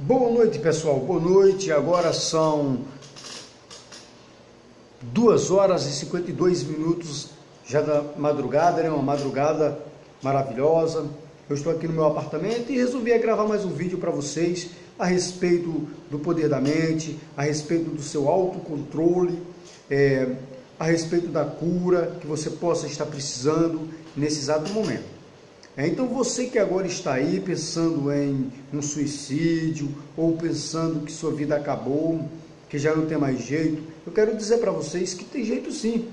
Boa noite, pessoal, boa noite. Agora são 2 horas e 52 minutos já da madrugada, né? Uma madrugada maravilhosa. Eu estou aqui no meu apartamento e resolvi gravar mais um vídeo para vocês a respeito do poder da mente, a respeito do seu autocontrole, a respeito da cura que você possa estar precisando nesse exato momento. Então você que agora está aí pensando em um suicídio ou pensando que sua vida acabou, que já não tem mais jeito, eu quero dizer para vocês que tem jeito sim.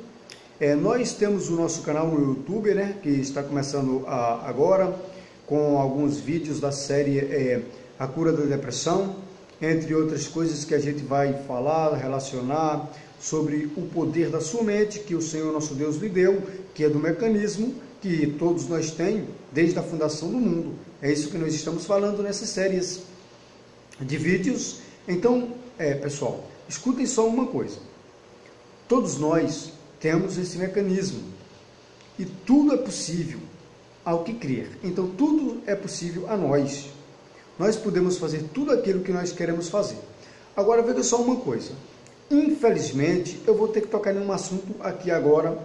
Nós temos o nosso canal no YouTube, né, que está começando agora, com alguns vídeos da série A Cura da Depressão, entre outras coisas que a gente vai falar, relacionar sobre o poder da sua mente, que o Senhor nosso Deus lhe deu, que é do mecanismo que todos nós temos desde a fundação do mundo. É isso que nós estamos falando nessas séries de vídeos. Então, pessoal, escutem só uma coisa. Todos nós temos esse mecanismo e tudo é possível ao que crer. Então, tudo é possível a nós. Nós podemos fazer tudo aquilo que nós queremos fazer. Agora, veja só uma coisa. Infelizmente, eu vou ter que tocar em um assunto aqui agora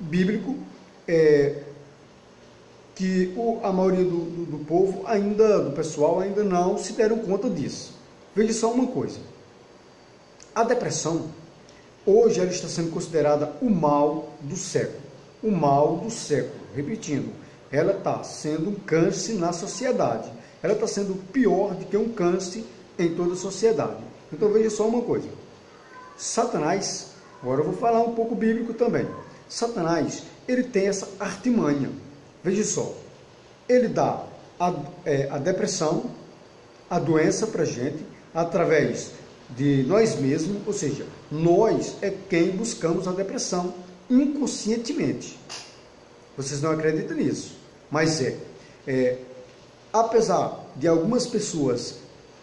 bíblico, que a maioria do povo, do pessoal, ainda não se deram conta disso. Veja só uma coisa. A depressão, hoje, ela está sendo considerada o mal do século. O mal do século. Repetindo, ela está sendo um câncer na sociedade. Ela está sendo pior do que um câncer em toda a sociedade. Então veja só uma coisa. Satanás, agora eu vou falar um pouco bíblico também. Satanás, ele tem essa artimanha. Veja só, ele dá a depressão, a doença para a gente, através de nós mesmos, ou seja, nós é quem buscamos a depressão inconscientemente. Vocês não acreditam nisso, mas apesar de algumas pessoas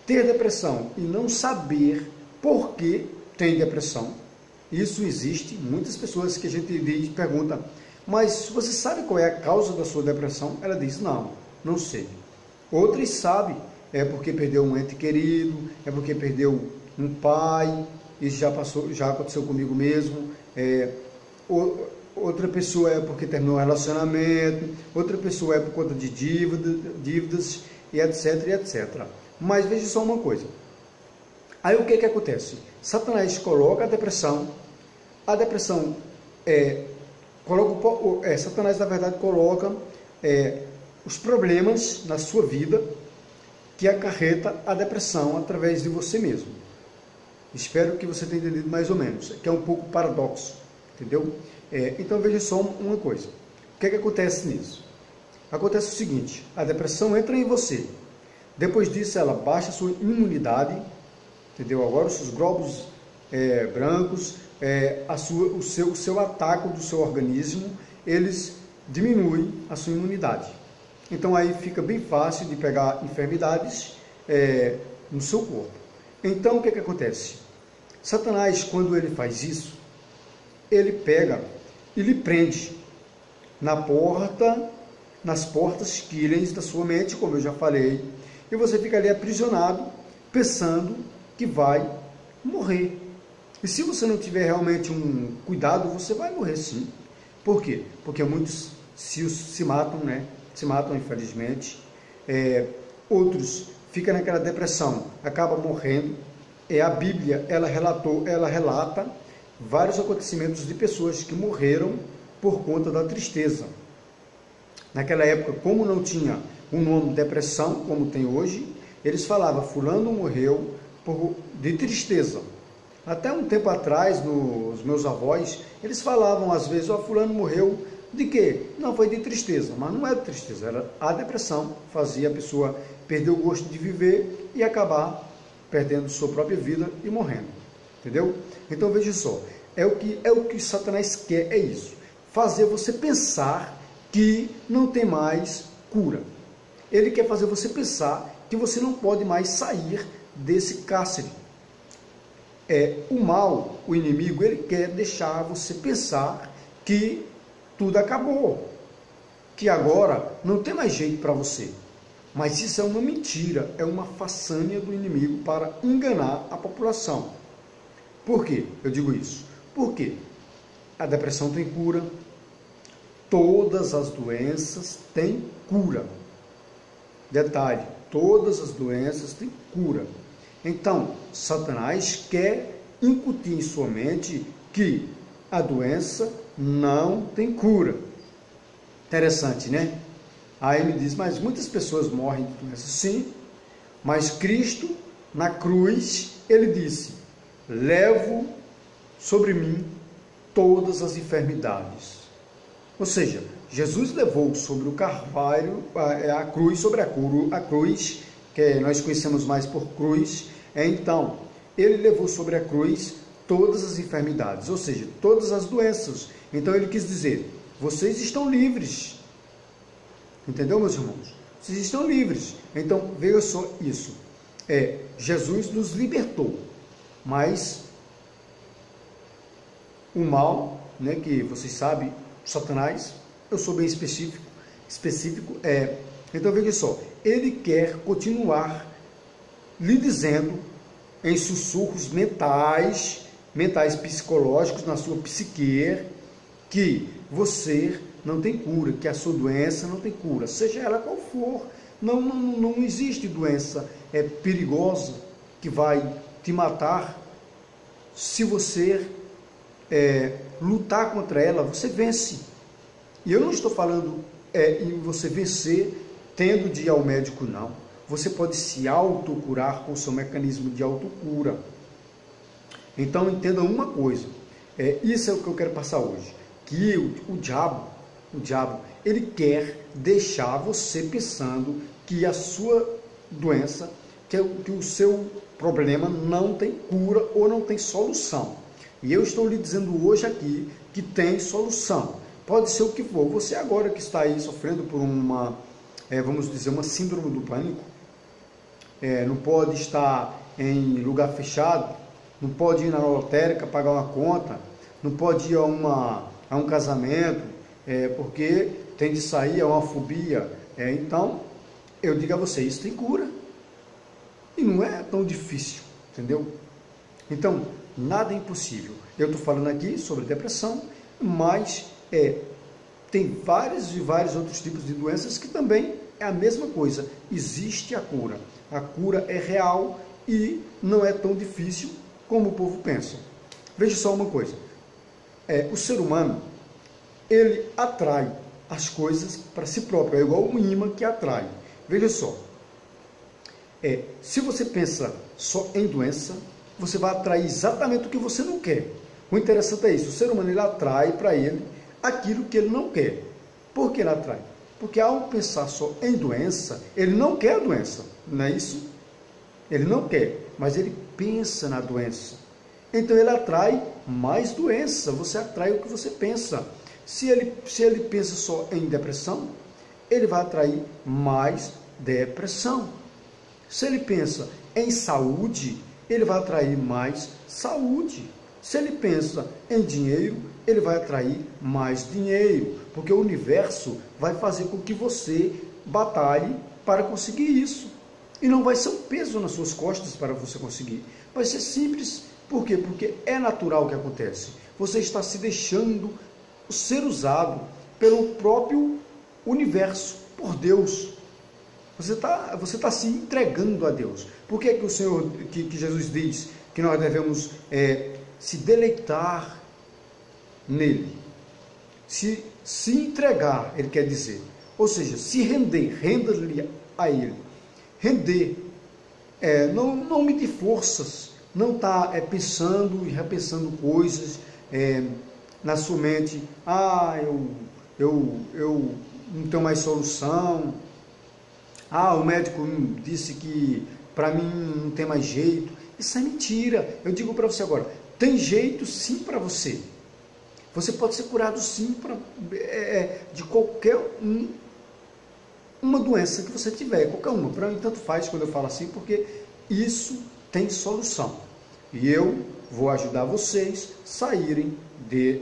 ter depressão e não saber por que tem depressão, isso existe. Muitas pessoas que a gente pergunta, mas você sabe qual é a causa da sua depressão? Ela diz, não sei. Outras sabem, é porque perdeu um ente querido, é porque perdeu um pai, isso já aconteceu comigo mesmo. Outra pessoa é porque terminou um relacionamento, outra pessoa é por conta de dívidas, e etc, e etc. Mas veja só uma coisa. Aí o que acontece? Satanás coloca a depressão Satanás, na verdade, coloca os problemas na sua vida que acarreta a depressão através de você mesmo. Espero que você tenha entendido mais ou menos, que é um pouco paradoxo, entendeu? Então veja só uma coisa. O que acontece nisso? Acontece o seguinte, a depressão entra em você. Depois disso, ela baixa a sua imunidade, entendeu? Agora os seus glóbulos brancos, o seu ataque do seu organismo, eles diminuem a sua imunidade. Então aí fica bem fácil de pegar enfermidades no seu corpo. Então o que acontece? Satanás, quando ele faz isso, ele pega e lhe prende nas portas quilhas da sua mente, como eu já falei, e você fica ali aprisionado, pensando que vai morrer. E se você não tiver realmente um cuidado, você vai morrer sim. Por quê? Porque muitos se matam, né? Se matam, infelizmente. Outros ficam naquela depressão, acabam morrendo. A Bíblia, ela relata vários acontecimentos de pessoas que morreram por conta da tristeza. Naquela época, como não tinha o nome depressão, como tem hoje, eles falavam, fulano morreu de tristeza. Até um tempo atrás, os meus avós, eles falavam às vezes, fulano morreu de quê? Não, foi de tristeza, mas não é de tristeza, era a depressão, fazia a pessoa perder o gosto de viver e acabar perdendo sua própria vida e morrendo, entendeu? Então veja só, é o que Satanás quer, é isso, fazer você pensar que não tem mais cura. Ele quer fazer você pensar que você não pode mais sair desse cárcere. O mal, o inimigo, ele quer deixar você pensar que tudo acabou, que agora não tem mais jeito para você. Mas isso é uma mentira, é uma façanha do inimigo para enganar a população. Por quê? Eu digo isso. Porque a depressão tem cura, todas as doenças têm cura. Detalhe, todas as doenças têm cura. Então, Satanás quer incutir em sua mente que a doença não tem cura. Interessante, né? Aí ele diz, mas muitas pessoas morrem de doença. Sim, mas Cristo, na cruz, ele disse, levo sobre mim todas as enfermidades. Ou seja, Jesus levou sobre o Carvalho, a cruz, sobre a cruz, que nós conhecemos mais por cruz. Então, ele levou sobre a cruz todas as enfermidades, ou seja, todas as doenças. Então, ele quis dizer, vocês estão livres. Entendeu, meus irmãos? Vocês estão livres. Então, veja só isso. Jesus nos libertou, mas o mal, né, que vocês sabem, Satanás, eu sou bem específico, então veja só, ele quer continuar lhe dizendo em sussurros mentais psicológicos na sua psique, que você não tem cura, que a sua doença não tem cura, seja ela qual for. Não existe doença perigosa que vai te matar. Se você lutar contra ela, você vence. E eu não estou falando em você vencer tendo de ir ao médico, não. Você pode se autocurar com o seu mecanismo de autocura. Então entenda uma coisa, isso é o que eu quero passar hoje, que o diabo, ele quer deixar você pensando que a sua doença, que o seu problema não tem cura ou não tem solução. E eu estou lhe dizendo hoje aqui que tem solução. Pode ser o que for. Você agora que está aí sofrendo por uma, vamos dizer, uma síndrome do pânico, não pode estar em lugar fechado, não pode ir na lotérica pagar uma conta, não pode ir a um casamento, porque tem de sair, é uma fobia. Então, eu digo a você, isso tem cura. E não é tão difícil, entendeu? Então, nada é impossível. Eu estou falando aqui sobre depressão, mas tem vários e vários outros tipos de doenças que também é a mesma coisa. Existe a cura. A cura é real e não é tão difícil como o povo pensa. Veja só uma coisa. O ser humano, ele atrai as coisas para si próprio. É igual um imã que atrai. Veja só. Se você pensa só em doença, você vai atrair exatamente o que você não quer. O interessante é isso. O ser humano, ele atrai para ele aquilo que ele não quer. Por que ele atrai? Porque ao pensar só em doença, ele não quer a doença, não é isso? Ele não quer, mas ele pensa na doença. Então ele atrai mais doença, você atrai o que você pensa. Se ele pensa só em depressão, ele vai atrair mais depressão. Se ele pensa em saúde, ele vai atrair mais saúde. Se ele pensa em dinheiro, ele vai atrair mais dinheiro, porque o universo vai fazer com que você batalhe para conseguir isso. E não vai ser um peso nas suas costas para você conseguir. Vai ser simples. Por quê? Porque é natural que acontece. Você está se deixando ser usado pelo próprio universo, por Deus. Você tá se entregando a Deus. Por que o Senhor, que Jesus diz que nós devemos se deleitar nele? Se entregar, ele quer dizer. Ou seja, se render, renda-lhe a ele. Render. Não medir forças. Não está pensando e repensando coisas na sua mente. Eu não tenho mais solução. O médico disse que para mim não tem mais jeito. Isso é mentira. Eu digo para você agora, tem jeito sim para você. Você pode ser curado sim de qualquer uma doença que você tiver, qualquer uma. Para mim tanto faz quando eu falo assim, porque isso tem solução. E eu vou ajudar vocês a saírem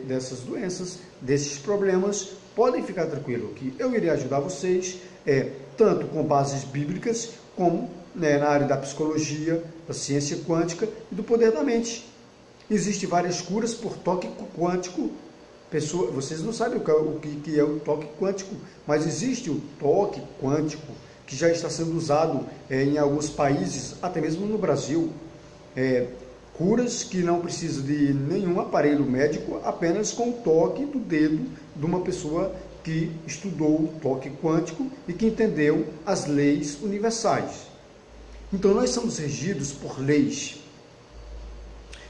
dessas doenças, desses problemas. Podem ficar tranquilos que eu irei ajudar vocês. tanto com bases bíblicas, como na área da psicologia, da ciência quântica e do poder da mente. Existem várias curas por toque quântico. Vocês não sabem o que é o toque quântico, mas existe o toque quântico que já está sendo usado em alguns países, até mesmo no Brasil. Curas que não precisam de nenhum aparelho médico, apenas com o toque do dedo de uma pessoa que estudou o toque quântico e que entendeu as leis universais. Então, nós somos regidos por leis.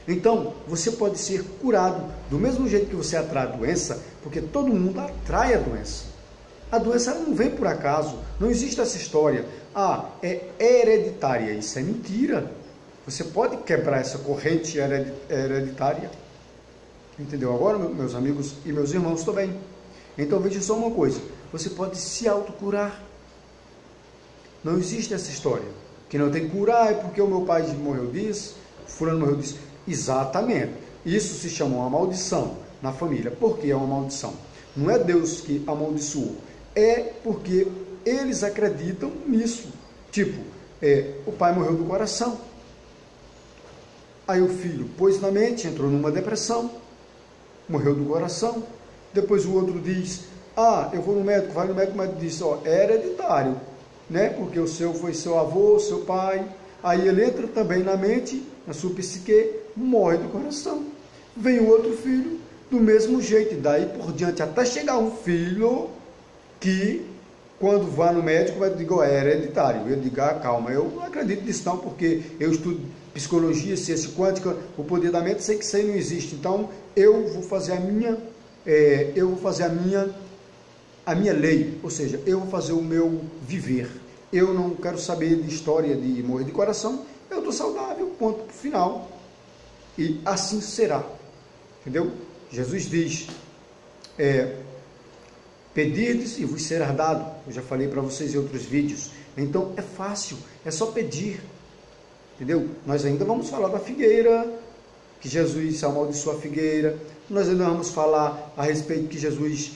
Então, você pode ser curado do mesmo jeito que você atrai a doença, porque todo mundo atrai a doença. A doença não vem por acaso, não existe essa história. É hereditária, isso é mentira. Você pode quebrar essa corrente hereditária. Entendeu? Agora, meus amigos e meus irmãos também. Então, veja só uma coisa, você pode se autocurar. Não existe essa história. Que não tem cura, é porque o meu pai morreu disso, fulano morreu disso. Exatamente. Isso se chama uma maldição na família. Por que é uma maldição? Não é Deus que amaldiçoou. É porque eles acreditam nisso. Tipo, o pai morreu do coração. Aí o filho pôs na mente, entrou numa depressão, morreu do coração. Depois o outro diz, eu vou no médico, vai no médico, o médico diz, é hereditário, né? Porque o seu foi seu avô, seu pai. Aí ele entra também na mente, na sua psique, morre do coração. Vem o outro filho, do mesmo jeito, e daí por diante, até chegar um filho que, quando vai no médico, vai dizer, é hereditário. Eu digo, calma, eu não acredito nisso não, porque eu estudo psicologia, ciência quântica, o poder da mente, sei que isso aí não existe. Então, eu vou fazer a minha lei, ou seja, eu vou fazer o meu viver. Eu não quero saber de história de morrer de coração, eu estou saudável, ponto final. E assim será. Entendeu? Jesus diz, pedirdes e vos será dado. Eu já falei para vocês em outros vídeos. Então é fácil, é só pedir. Entendeu? Nós ainda vamos falar da figueira, que Jesus amaldiçoou a figueira. Nós ainda vamos falar a respeito que Jesus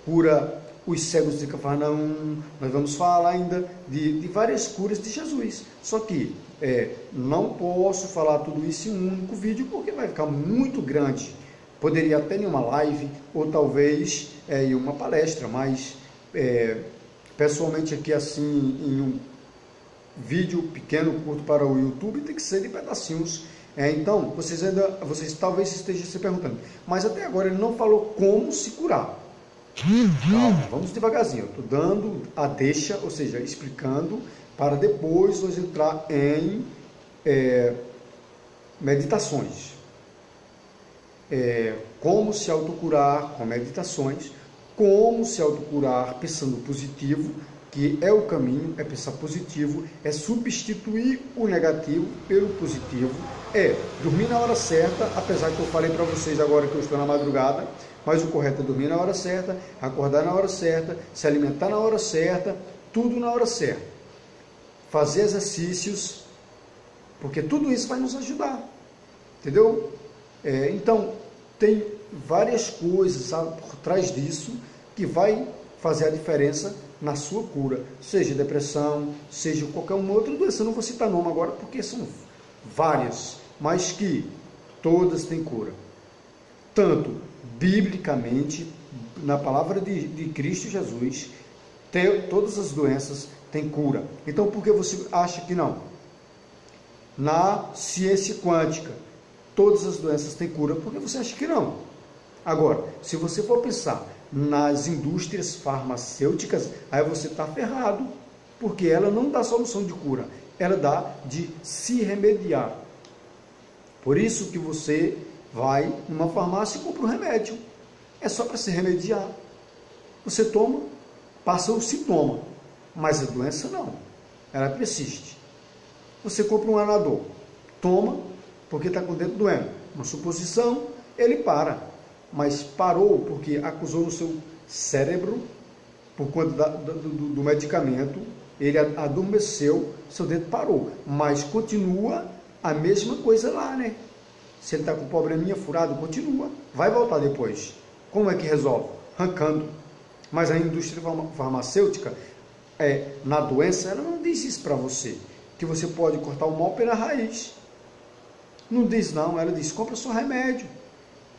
cura os cegos de Cafarnaum. Nós vamos falar ainda de várias curas de Jesus. Só que não posso falar tudo isso em um único vídeo, porque vai ficar muito grande. Poderia até em uma live, ou talvez em uma palestra, mas pessoalmente aqui assim, em um vídeo pequeno, curto para o YouTube, tem que ser de pedacinhos. Então, vocês talvez estejam se perguntando, mas até agora ele não falou como se curar. Calma, vamos devagarzinho. Eu estou dando a deixa, ou seja, explicando, para depois nós entrar em meditações. Como se autocurar com meditações, como se autocurar pensando positivo, que é o caminho, é pensar positivo, é substituir o negativo pelo positivo, dormir na hora certa, apesar que eu falei para vocês agora que eu estou na madrugada, mas o correto é dormir na hora certa, acordar na hora certa, se alimentar na hora certa, tudo na hora certa. Fazer exercícios, porque tudo isso vai nos ajudar, entendeu? Então, tem várias coisas por trás disso que vai fazer a diferença na sua cura, seja depressão, seja qualquer uma outra doença. Eu não vou citar nome agora porque são várias, mas que todas têm cura. Tanto biblicamente, na palavra de Cristo Jesus, todas as doenças têm cura. Então, por que você acha que não? Na ciência quântica, todas as doenças têm cura, por que você acha que não? Agora, se você for pensar nas indústrias farmacêuticas, aí você está ferrado, porque ela não dá solução de cura, ela dá de se remediar. Por isso que você vai numa farmácia e compra um remédio, é só para se remediar. Você toma, passa o sintoma, mas a doença não, ela persiste. Você compra um Anadol, toma, porque está com o dedo doendo, uma suposição, ele para. Mas parou porque acusou no seu cérebro, por conta do medicamento, ele adormeceu, seu dedo parou, mas continua a mesma coisa lá, né? Se ele está com probleminha furado, continua, vai voltar depois. Como é que resolve? Arrancando. Mas a indústria farmacêutica na doença, ela não diz isso para você, que você pode cortar o mal pela raiz. Não diz não, ela diz, compra só remédio.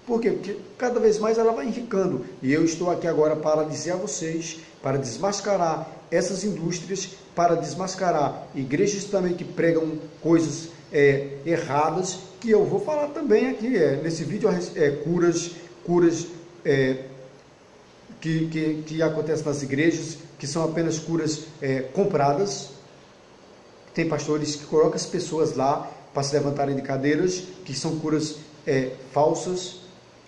Por quê? Porque cada vez mais ela vai enricando. E eu estou aqui agora para dizer a vocês, para desmascarar essas indústrias, para desmascarar igrejas também que pregam coisas erradas, que eu vou falar também aqui, nesse vídeo, curas que acontecem nas igrejas, que são apenas curas compradas. Tem pastores que colocam as pessoas lá para se levantarem de cadeiras, que são curas falsas.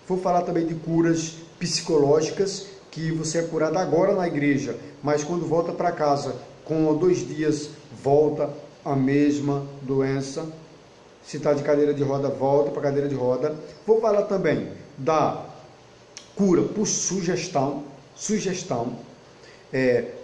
Vou falar também de curas psicológicas, que você é curado agora na igreja, mas quando volta para casa, com 2 dias, volta a mesma doença. Se está de cadeira de roda, volta para a cadeira de roda. Vou falar também da cura por sugestão.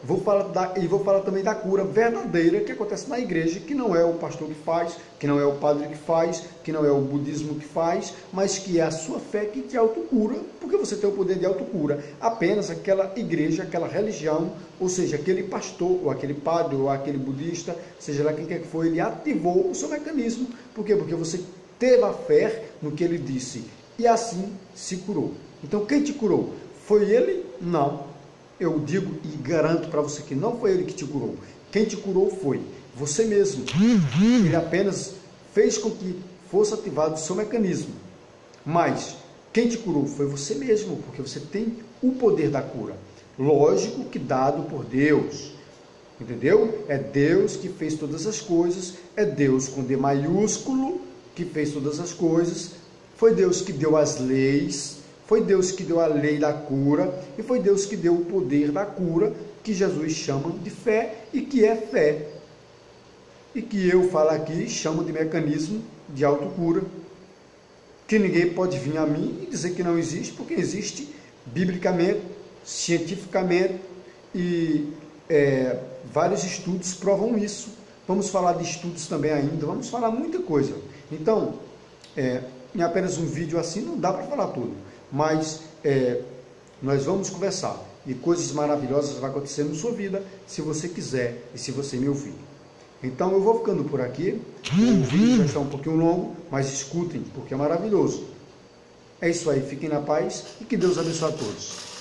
Vou falar também da cura verdadeira que acontece na igreja, que não é o pastor que faz, que não é o padre que faz, que não é o budismo que faz, mas que é a sua fé que te autocura, porque você tem o poder de autocura. Apenas aquela igreja, aquela religião, ou seja, aquele pastor, ou aquele padre, ou aquele budista, seja lá quem quer que for, ele ativou o seu mecanismo. Por quê? Porque você teve a fé no que ele disse, e assim se curou. Então, quem te curou? Foi ele? Não. Eu digo e garanto para você que não foi ele que te curou. Quem te curou foi você mesmo. Ele apenas fez com que fosse ativado o seu mecanismo. Mas quem te curou foi você mesmo, porque você tem o poder da cura. Lógico que dado por Deus. Entendeu? É Deus que fez todas as coisas. É Deus com D maiúsculo que fez todas as coisas. Foi Deus que deu as leis. Foi Deus que deu a lei da cura, e foi Deus que deu o poder da cura, que Jesus chama de fé, e que é fé. E que eu falo aqui, chamo de mecanismo de autocura, que ninguém pode vir a mim e dizer que não existe, porque existe biblicamente, cientificamente, e vários estudos provam isso. Vamos falar de estudos também ainda, vamos falar muita coisa. Então, em apenas um vídeo assim não dá para falar tudo. Mas nós vamos conversar e coisas maravilhosas vão acontecer na sua vida, se você quiser e se você me ouvir. Então eu vou ficando por aqui. O vídeo já está um pouquinho longo, mas escutem, porque é maravilhoso. É isso aí, fiquem na paz e que Deus abençoe a todos.